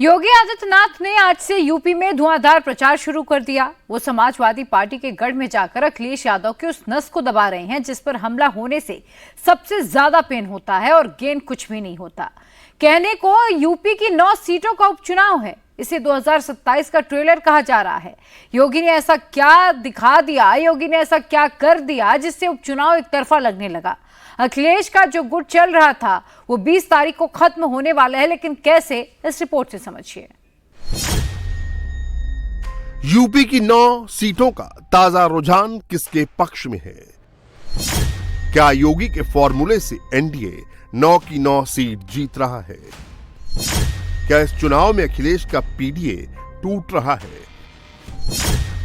योगी आदित्यनाथ ने आज से यूपी में धुआंधार प्रचार शुरू कर दिया। वो समाजवादी पार्टी के गढ़ में जाकर अखिलेश यादव के उस नस को दबा रहे हैं जिस पर हमला होने से सबसे ज्यादा पेन होता है और गेन कुछ भी नहीं होता। कहने को यूपी की 9 सीटों का उपचुनाव है, इसे 2027 का ट्रेलर कहा जा रहा है। योगी ने ऐसा क्या दिखा दिया, योगी ने ऐसा क्या कर दिया जिससे उपचुनाव एक तरफा लगने लगा। अखिलेश का जो गुट चल रहा था वो 20 तारीख को खत्म होने वाला है, लेकिन कैसे, इस रिपोर्ट से समझिए। यूपी की 9 सीटों का ताजा रुझान किसके पक्ष में है? क्या योगी के फॉर्मूले से एनडीए 9 की 9 सीट जीत रहा है? क्या इस चुनाव में अखिलेश का पीडीए टूट रहा है?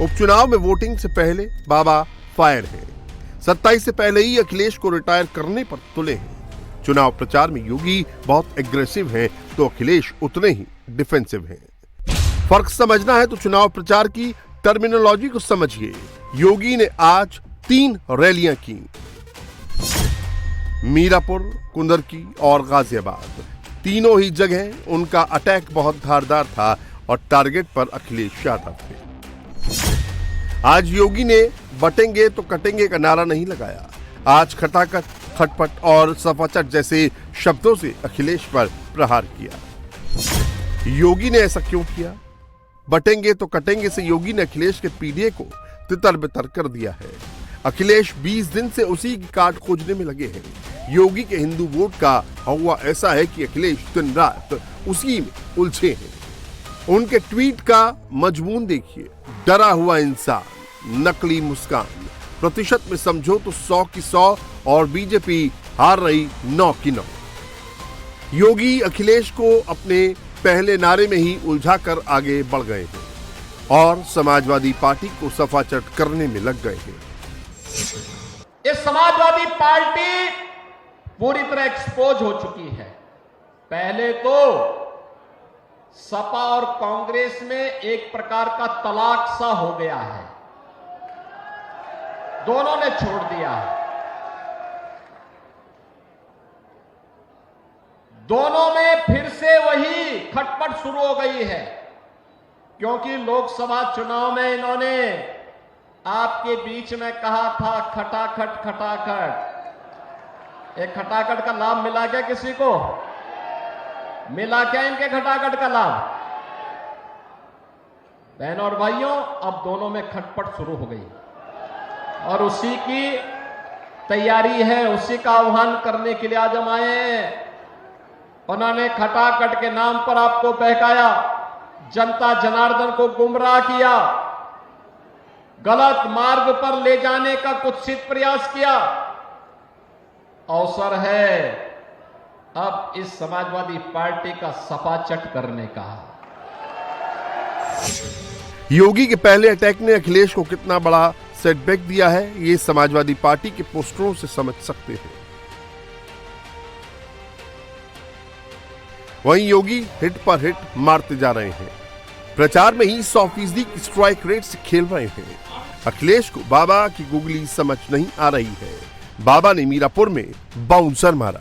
उपचुनाव में वोटिंग से पहले बाबा फायर है। 27 से पहले ही अखिलेश को रिटायर करने पर तुले हैं। चुनाव प्रचार में योगी बहुत एग्रेसिव हैं तो अखिलेश उतने ही डिफेंसिव हैं। फर्क समझना है तो चुनाव प्रचार की टर्मिनोलॉजी को समझिए। योगी ने आज 3 रैलियां की, मीरापुर, कुंदरकी और गाजियाबाद। तीनों ही जगह उनका अटैक बहुत धारदार था और टारगेट पर अखिलेश यादव थे। आज योगी ने बटेंगे तो कटेंगे का नारा नहीं लगाया। आज खटाखट, खटपट और सफाचट जैसे शब्दों से अखिलेश पर प्रहार किया। योगी ने ऐसा क्यों किया? बटेंगे तो कटेंगे से योगी ने अखिलेश के पीडीए को तितर बितर कर दिया है। अखिलेश 20 दिन से उसी की काट खोजने में लगे हैं। योगी के हिंदू वोट का हवा ऐसा है कि अखिलेश दिन रात उसी में उलझे हैं। उनके ट्वीट का मजमून देखिए, डरा हुआ इंसान, नकली मुस्कान, प्रतिशत में समझो तो 100 की 100 और बीजेपी हार रही 9 की 9। योगी अखिलेश को अपने पहले नारे में ही उलझाकर आगे बढ़ गए हैं और समाजवादी पार्टी को सफाचट करने में लग गए हैं। ये समाजवादी पार्टी पूरी तरह एक्सपोज हो चुकी है। पहले तो सपा और कांग्रेस में एक प्रकार का तलाक सा हो गया है, दोनों ने छोड़ दिया है। दोनों में फिर से वही खटपट शुरू हो गई है, क्योंकि लोकसभा चुनाव में इन्होंने आपके बीच में कहा था खटाखट खटाखट। एक खटाखट का लाभ मिला क्या किसी को? मिला क्या इनके खटाखट का लाभ? बहनों और भाइयों, अब दोनों में खटपट शुरू हो गई और उसी की तैयारी है, उसी का आह्वान करने के लिए आज हम आए हैं। उन्होंने खटाखट के नाम पर आपको बहकाया, जनता जनार्दन को गुमराह किया, गलत मार्ग पर ले जाने का कुत्सित प्रयास किया। अवसर है अब इस समाजवादी पार्टी का सफाचट करने का। योगी के पहले अटैक ने अखिलेश को कितना बड़ा सेटबैक दिया है, ये समाजवादी पार्टी के पोस्टरों से समझ सकते हैं। वहीं योगी हिट पर हिट मारते जा रहे हैं। प्रचार में ही 100% की स्ट्राइक रेट से खेल रहे हैं। अखिलेश को बाबा की गुगली समझ नहीं आ रही है। बाबा ने मीरापुर में बाउंसर मारा,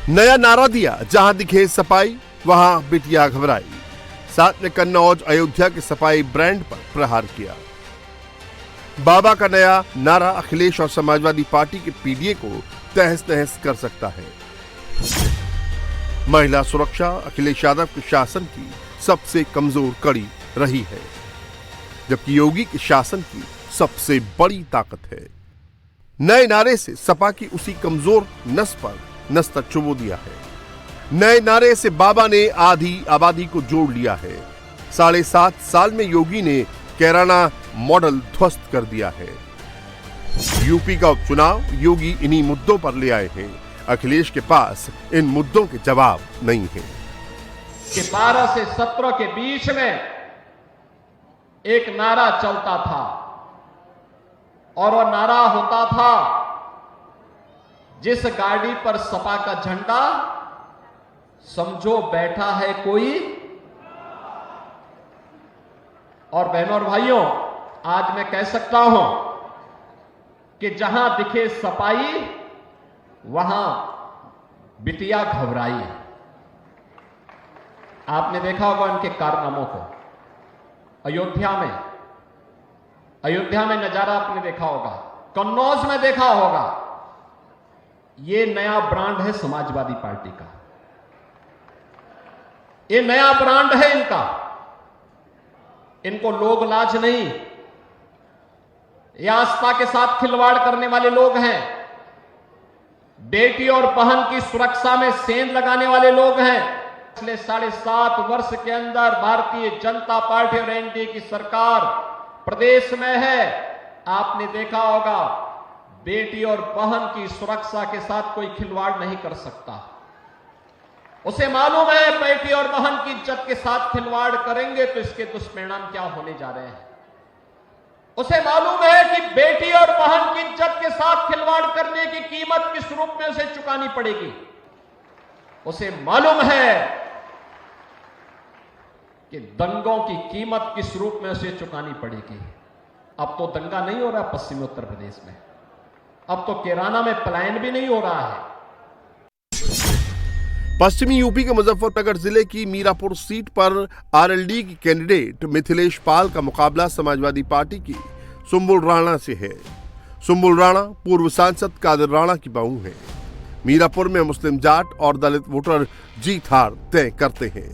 नया नारा दिया, जहां दिखे सपाई वहां बिटिया घबराई। साथ में कन्नौज, अयोध्या के सपाई ब्रांड पर प्रहार किया। बाबा का नया नारा अखिलेश और समाजवादी पार्टी के पीडीए को तहस नहस कर सकता है। महिला सुरक्षा अखिलेश यादव के शासन की सबसे कमजोर कड़ी रही है, जबकि योगी के शासन की सबसे बड़ी ताकत है। नए नारे से सपा की उसी कमजोर नस पर नस्ता चुबो दिया है। नए नारे से बाबा ने आधी आबादी को जोड़ लिया है। 7.5 साल में योगी ने कैराना मॉडल ध्वस्त कर दिया है। यूपी का उपचुनाव योगी इन्हीं मुद्दों पर ले आए हैं। अखिलेश के पास इन मुद्दों के जवाब नहीं है। 12 से 17 के बीच में एक नारा चलता था और वह नारा होता था, जिस गाड़ी पर सपा का झंडा समझो बैठा है कोई। और बहनों और भाइयों, आज मैं कह सकता हूं कि जहां दिखे सपाई वहां बिटिया घबराई। आपने देखा होगा उनके कारनामों को। अयोध्या में नजारा आपने देखा होगा, कन्नौज में देखा होगा। ये नया ब्रांड है समाजवादी पार्टी का, ये नया ब्रांड है इनका। इनको लोग लाज नहीं, ये आस्था के साथ खिलवाड़ करने वाले लोग हैं, बेटी और बहन की सुरक्षा में सेंध लगाने वाले लोग हैं। पिछले 7.5 वर्ष के अंदर भारतीय जनता पार्टी और एनडीए की सरकार प्रदेश में है। आपने देखा होगा, बेटी और बहन की सुरक्षा के साथ कोई खिलवाड़ नहीं कर सकता। उसे मालूम है बेटी और बहन की इज्जत के साथ खिलवाड़ करेंगे तो इसके दुष्परिणाम क्या होने जा रहे हैं। उसे मालूम है कि बेटी और बहन की इज्जत के साथ खिलवाड़ करने की कीमत किस रूप में उसे चुकानी पड़ेगी। उसे मालूम है कि दंगों की कीमत किस रूप में उसे चुकानी पड़ेगी। अब तो दंगा नहीं हो रहा पश्चिमी उत्तर प्रदेश में, अब तो कैराना में पलायन भी नहीं हो रहा है। पश्चिमी यूपी के मुजफ्फरनगर जिले की मीरापुर सीट पर आरएलडी की कैंडिडेट मिथिलेश पाल का मुकाबला समाजवादी पार्टी की सुंबुल राणा से है। सुंबुल राणा पूर्व सांसद कादिर राणा की बहू है। मीरापुर में मुस्लिम जाट और दलित वोटर जीत हार तय करते हैं।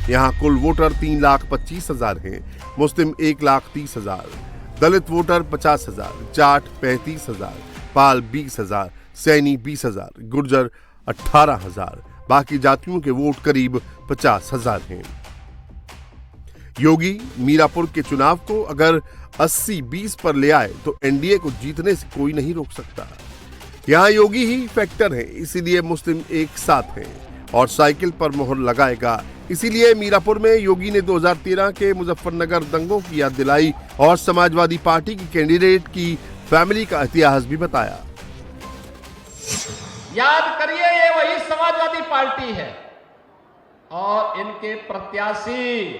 यहाँ कुल वोटर 3,25,000 हैं, मुस्लिम 1,30,000, दलित वोटर 50,000, जाट 35,000, पाल 20,000, सैनी 20,000, गुर्जर 18,000, बाकी जातियों के वोट करीब 50,000 हैं। योगी मीरापुर के चुनाव को अगर 80-20 पर ले आए तो एनडीए को जीतने से कोई नहीं रोक सकता। यहाँ योगी ही फैक्टर है, इसीलिए मुस्लिम एक साथ हैं और साइकिल पर मोहर लगाएगा। इसीलिए मीरापुर में योगी ने 2013 के मुजफ्फरनगर दंगों की याद दिलाई और समाजवादी पार्टी की कैंडिडेट की फैमिली का इतिहास भी बताया। याद करिए, ये वही समाजवादी पार्टी है और इनके प्रत्याशी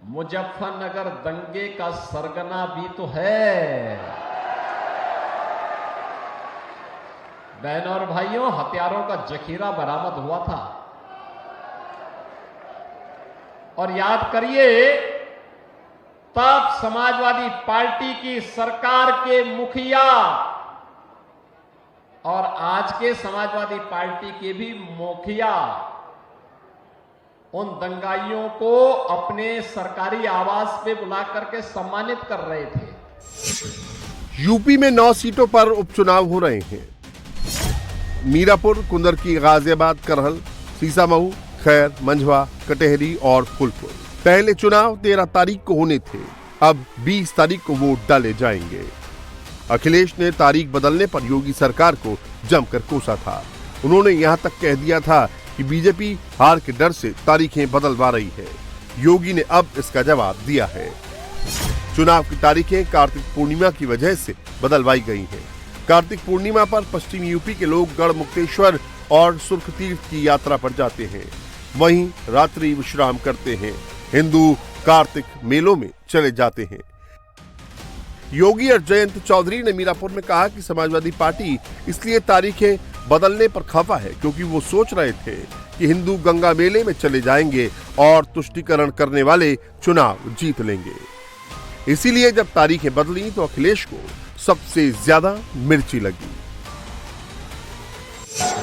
मुजफ्फरनगर दंगे का सरगना भी तो है। बहनों और भाइयों, हथियारों का जखीरा बरामद हुआ था। और याद करिए, तब समाजवादी पार्टी की सरकार के मुखिया और आज के समाजवादी पार्टी के भी मुखिया उन दंगाइयों को अपने सरकारी आवास पे बुला करके सम्मानित कर रहे थे। यूपी में 9 सीटों पर उपचुनाव हो रहे हैं। मीरापुर, कुंदरकी, गाजियाबाद, करहल, सीसामऊ, खैर, मंझवा, कटेहरी और फूलपुर। पहले चुनाव 13 तारीख को होने थे, अब 20 तारीख को वोट डाले जाएंगे। अखिलेश ने तारीख बदलने पर योगी सरकार को जमकर कोसा था। उन्होंने यहां तक कह दिया था कि बीजेपी हार के डर से तारीखें बदलवा रही है। योगी ने अब इसका जवाब दिया है। चुनाव की तारीखें कार्तिक पूर्णिमा की वजह से बदलवाई गई हैं। कार्तिक पूर्णिमा पर पश्चिमी यूपी के लोग गढ़मुक्तेश्वर और सुर्खतीर्थ की यात्रा पर जाते हैं, वहीं रात्रि विश्राम करते हैं। हिंदू कार्तिक मेलों में चले जाते हैं। योगी और जयंत चौधरी ने मीरापुर में कहा कि समाजवादी पार्टी इसलिए तारीखें बदलने पर खफा है क्योंकि वो सोच रहे थे कि हिंदू गंगा मेले में चले जाएंगे और तुष्टीकरण करने वाले चुनाव जीत लेंगे। इसीलिए जब तारीखें बदली तो अखिलेश को सबसे ज्यादा मिर्ची लगी।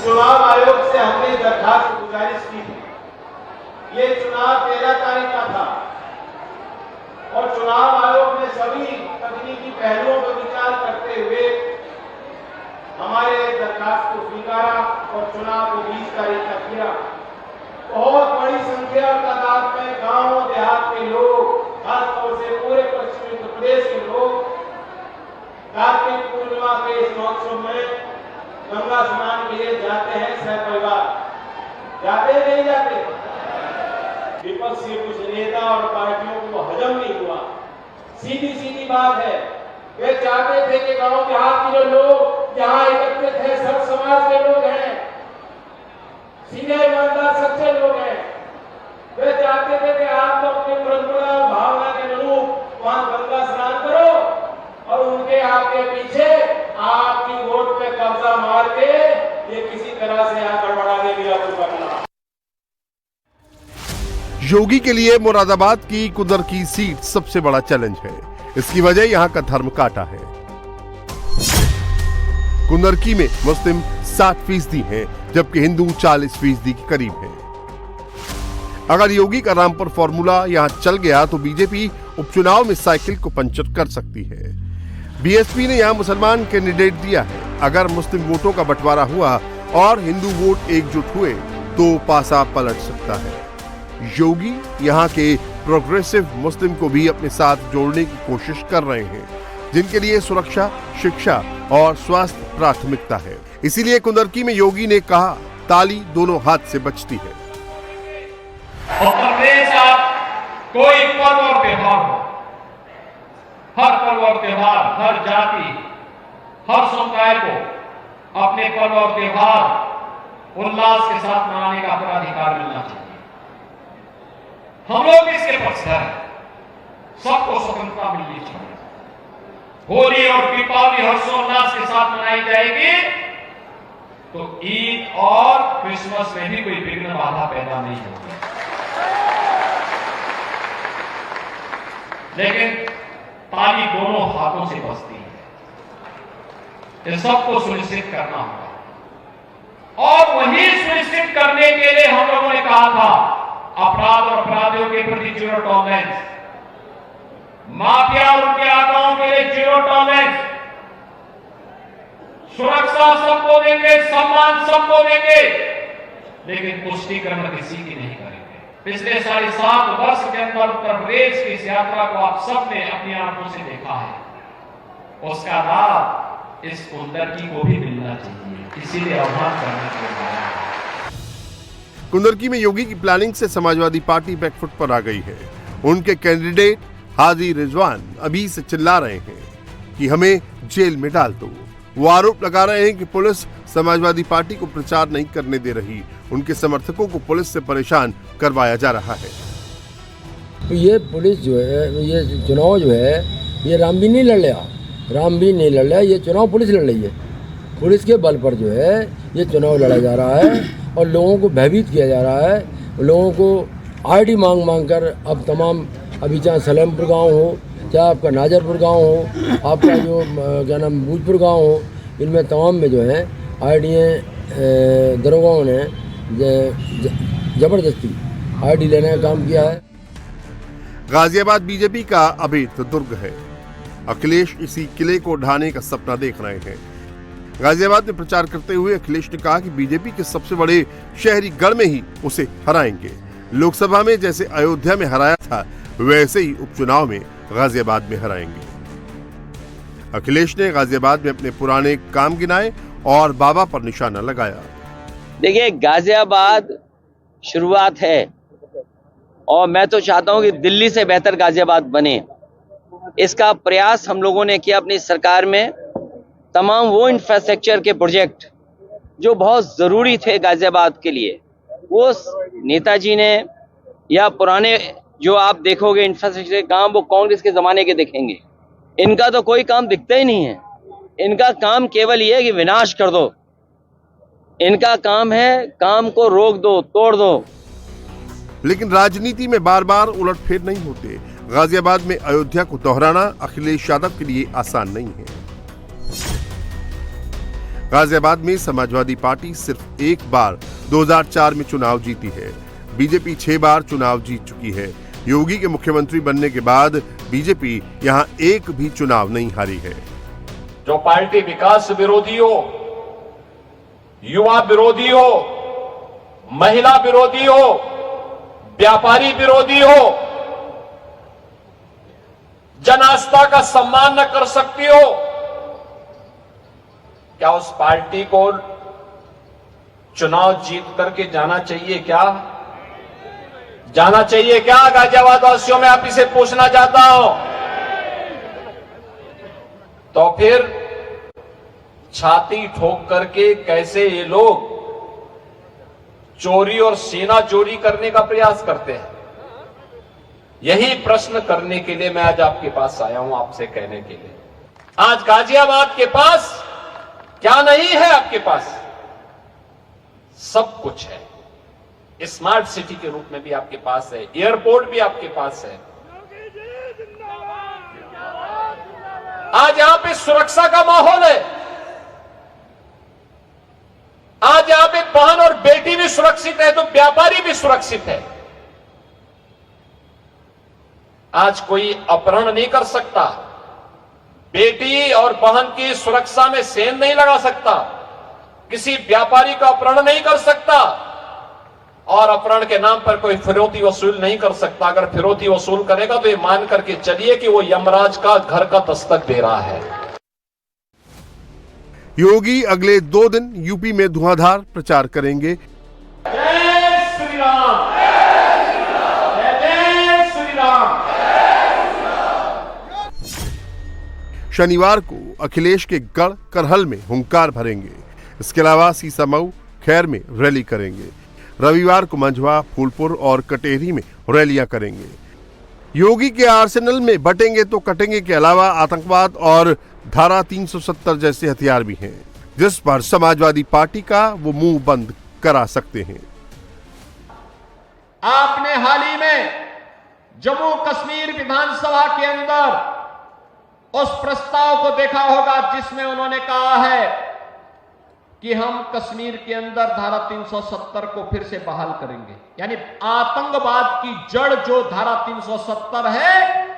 चुनाव आयोग से हमने दरखास्त गुजारिश की थी। ये चुनाव 13 तारीख का था और चुनाव आयोग ने सभी तकनीकी पहलुओं पर विचार करते हुए हमारे दरखास्त को स्वीकारा और चुनाव को 20 तारीख तक किया। बहुत बड़ी संख्या और तादाद में गांव देहात के लोग, खासतौर से पूरे पश्चिमी उत्तर प्रदेश के लोग कार्तिक पूर्णिमा के इस महोत्सव में गंगा स्नान के लिए जाते हैं। सह परिवार जाते नहीं जाते। विपक्ष के कुछ नेता और पार्टियों को हजम नहीं हुआ। सीधी बात है, वे चाहते थे कि गांव देहात के जो लोग यहाँ एकत्रित है सब समाज के लोग हैं, सीधे ईमानदार सच्चे लोग हैं। वे चाहते थे कि आप तो अपनी परंपरा और भावना के अनुरूप वहां गंगा स्नान करो और उनके आपके पीछे आपकी वोट पे कब्जा मार के ये किसी तरह से आगे बढ़ाने की कोशिश करना। योगी के लिए मुरादाबाद की कुदर की सीट सबसे बड़ा चैलेंज है। इसकी वजह यहां का धर्म काटा है। कुंदरकी में मुस्लिम 60% हैं, जबकि हिंदू 40% के करीब हैं। अगर योगी का रामपुर फॉर्मूला यहां चल गया तो बीजेपी उपचुनाव में साइकिल को पंचर कर सकती है। बीएसपी ने यहां मुसलमान कैंडिडेट दिया है। अगर मुस्लिम वोटों का बंटवारा हुआ और हिंदू वोट एकजुट हुए तो पासा पलट सकता है। योगी यहां के प्रोग्रेसिव मुस्लिम को भी अपने साथ जोड़ने की कोशिश कर रहे हैं, जिनके लिए सुरक्षा, शिक्षा और स्वास्थ्य प्राथमिकता है। इसीलिए कुंदरकी में योगी ने कहा, ताली दोनों हाथ से बजती है। उत्तर प्रदेश आप कोई पर्व और त्योहार हो, हर पर्व और त्योहार, हर जाति, हर समुदाय को अपने पर्व और त्योहार उल्लास के साथ मनाने का पूरा अधिकार मिलना चाहिए। हम लोग इसके पक्ष हैं, सबको स्वतंत्रता मिलनी चाहिए। होली और दीपावली हर्षोल्लास के साथ मनाई जाएगी तो ईद और क्रिसमस में भी कोई विघ्न बाधा पैदा नहीं होगी। लेकिन ताली दोनों हाथों से बजती है, ये सबको सुनिश्चित करना होगा। और वही सुनिश्चित करने के लिए हम लोगों ने कहा था, अपराध और अपराधियों के प्रति जीरो टॉलरेंस, माफिया और उनके आकाओं के लिए जीरो टॉलरेंस, सुरक्षा सबको देंगे, सम्मान सबको देंगे, लेकिन पुष्टिकरण किसी की नहीं करेंगे। पिछले 7.5 वर्ष के अंदर उत्तर प्रदेश की इस यात्रा को आप सबने अपनी आंखों से देखा है। उसका लाभ इस कुंदरकी को भी मिलना चाहिए, इसीलिए आह्वान करना चाहिए। कुंदरकी में योगी की प्लानिंग से समाजवादी पार्टी बैकफुट पर आ गई है। उनके कैंडिडेट हाजी रिजवान अभी से चिल्ला रहे हैं कि हमें जेल में डाल दो। वो आरोप लगा रहे हैं कि पुलिस समाजवादी पार्टी को प्रचार नहीं करने दे रही, उनके समर्थकों को पुलिस से परेशान करवाया जा रहा है। तो ये पुलिस जो है, ये चुनाव जो है, ये राम भी नहीं लड़ रहा, ये चुनाव पुलिस लड़ रही है। पुलिस के बल पर जो है ये चुनाव लड़ा जा रहा है और लोगों को भयभीत किया जा रहा है। लोगों को आईडी मांग कर अब तमाम, अभी चाहे सलेमपुर गाँव हो, चाहे आपका नाजरपुर गांव हो, आपका जो क्या नाम भूजपुर गांव हो, इनमें तमाम में जो है आईडियाँ दरोगाओं ने जबरदस्ती आईडी लेने का काम किया है। गाजियाबाद बीजेपी का अभेद दुर्ग है। अखिलेश इसी किले को ढाने का सपना देख रहे हैं। गाजियाबाद में प्रचार करते हुए अखिलेश ने कहा कि बीजेपी के सबसे बड़े शहरी गढ़ में ही उसे हराएंगे। लोकसभा में जैसे अयोध्या में हराया था, वैसे ही उपचुनाव में गाजियाबाद में हराएंगे। अखिलेश ने गाजियाबाद में अपने पुराने काम गिनाए और बाबा पर निशाना लगाया। देखिए, गाजियाबाद शुरुआत है और मैं तो चाहता हूं कि दिल्ली से बेहतर गाजियाबाद बने। इसका प्रयास हम लोगों ने किया अपनी सरकार में। तमाम वो इंफ्रास्ट्रक्चर के प्रोजेक्ट जो बहुत ज़रूरी थे गाजियाबाद के लिए, वो नेताजी ने, या पुराने जो आप देखोगे इंफ्रास्ट्रक्चर काम, वो कांग्रेस के ज़माने के दिखेंगे। इनका तो कोई काम दिखता ही नहीं है। इनका काम केवल ये है कि विनाश कर दो। इनका काम है काम को रोक दो, तोड़ दो। लेकिन राजनीति में बार बार उलटफेर नहीं होते। गाजियाबाद में अयोध्या को दोहराना अखिलेश यादव के लिए आसान नहीं है। गाजियाबाद में समाजवादी पार्टी सिर्फ एक बार 2004 में चुनाव जीती है। बीजेपी 6 बार चुनाव जीत चुकी है। योगी के मुख्यमंत्री बनने के बाद बीजेपी यहां एक भी चुनाव नहीं हारी है। जो पार्टी विकास विरोधी हो, युवा विरोधी हो, महिला विरोधी हो, व्यापारी विरोधी हो, जन आस्था का सम्मान न कर सकती हो, क्या उस पार्टी को चुनाव जीत करके जाना चाहिए? क्या जाना चाहिए? क्या गाजियाबाद वासियों में आप इसे पूछना चाहता हूं। तो फिर छाती ठोक करके कैसे ये लोग चोरी और सीना चोरी करने का प्रयास करते हैं? यही प्रश्न करने के लिए मैं आज आपके पास आया हूं, आपसे कहने के लिए। आज गाजियाबाद के पास क्या नहीं है? आपके पास सब कुछ है। स्मार्ट सिटी के रूप में भी आपके पास है, एयरपोर्ट भी आपके पास है। आज यहां पे सुरक्षा का माहौल है। आज यहां पे बहन और बेटी भी सुरक्षित है तो व्यापारी भी सुरक्षित है। आज कोई अपहरण नहीं कर सकता, बेटी और बहन की सुरक्षा में सेंध नहीं लगा सकता, किसी व्यापारी का अपहरण नहीं कर सकता और अपहरण के नाम पर कोई फिरौती वसूल नहीं कर सकता। अगर फिरौती वसूल करेगा तो ये मान करके चलिए कि वो यमराज का घर का दस्तक दे रहा है। योगी अगले 2 दिन यूपी में धुआंधार प्रचार करेंगे। जय श्री राम, जय श्री राम। शनिवार को अखिलेश के गढ़ करहल में हुंकार भरेंगे। इसके अलावा सीसामऊ, खैर में रैली करेंगे। रविवार को मंझवा, फूलपुर और कटेहरी में रैलियां करेंगे। योगी के आर्सेनल में बटेंगे तो कटेंगे के अलावा आतंकवाद और धारा 370 जैसे हथियार भी हैं, जिस पर समाजवादी पार्टी का वो मुंह बंद करा सकते हैं। आपने हाल ही में जम्मू कश्मीर विधानसभा के अंदर उस प्रस्ताव को देखा होगा जिसमें उन्होंने कहा है कि हम कश्मीर के अंदर धारा 370 को फिर से बहाल करेंगे। यानी आतंकवाद की जड़ जो धारा 370 है,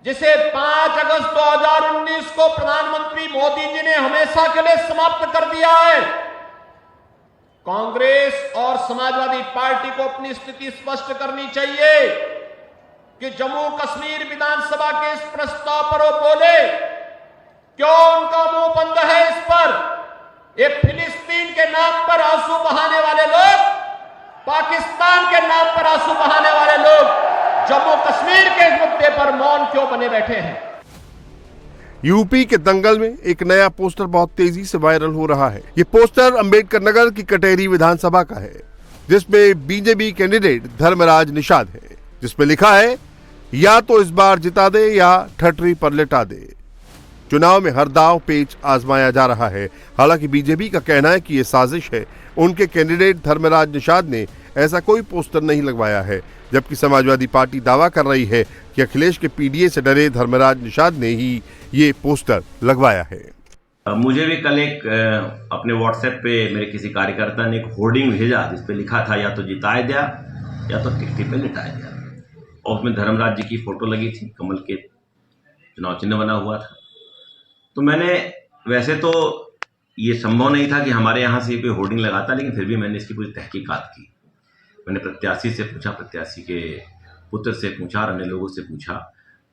जिसे 5 अगस्त 2019 को प्रधानमंत्री मोदी जी ने हमेशा के लिए समाप्त कर दिया है। कांग्रेस और समाजवादी पार्टी को अपनी स्थिति स्पष्ट करनी चाहिए कि जम्मू कश्मीर विधानसभा के इस प्रस्ताव पर वो बोले। क्यों उनका मुंह बंद है इस पर? ये फिलिस्तीन के नाम पर आंसू बहाने वाले लोग, पाकिस्तान के नाम पर आंसू बहाने वाले लोग जम्मू कश्मीर के मुद्दे पर मौन क्यों बने बैठे हैं? यूपी के दंगल में एक नया पोस्टर बहुत तेजी से वायरल हो रहा है। ये पोस्टर अंबेडकर नगर की कटेहरी विधानसभा का है, जिसमें बीजेपी कैंडिडेट धर्मराज निषाद है, जिसमें लिखा है, या तो इस बार जिता दे या ठठरी पर लिटा दे। चुनाव में हर दांव पेच आजमाया जा रहा है। हालांकि बीजेपी का कहना है कि यह साजिश है। उनके कैंडिडेट धर्मराज निषाद ने ऐसा कोई पोस्टर नहीं लगवाया है, जबकि समाजवादी पार्टी दावा कर रही है कि अखिलेश के पीडीए से डरे धर्मराज निषाद ने ही ये पोस्टर लगवाया है। मुझे भी कल एक अपने व्हाट्सएप पे मेरे किसी कार्यकर्ता ने एक होर्डिंग भेजा जिसपे लिखा था, या तो जिताए दिया या तो टिकटी पे लिटाए दिया, और उसमें धर्मराज जी की फोटो लगी थी, कमल के चुनाव चिन्ह बना हुआ था। तो मैंने, वैसे तो ये संभव नहीं था कि हमारे यहाँ से कोई होर्डिंग लगाता, लेकिन फिर भी मैंने इसकी पूरी तहकीकात की। मैंने प्रत्याशी से पूछा, प्रत्याशी के पुत्र से पूछा और अन्य लोगों से पूछा।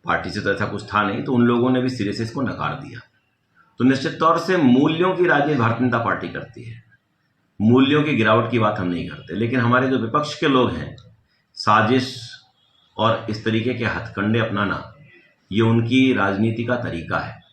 पार्टी से तो ऐसा कुछ था नहीं, तो उन लोगों ने भी सिरे से इसको नकार दिया। तो निश्चित तौर से मूल्यों की राजनीति भारतीय जनता पार्टी करती है, मूल्यों की गिरावट की बात हम नहीं करते। लेकिन हमारे जो विपक्ष के लोग हैं, साजिश और इस तरीके के हथकंडे अपनाना, ये उनकी राजनीति का तरीका है।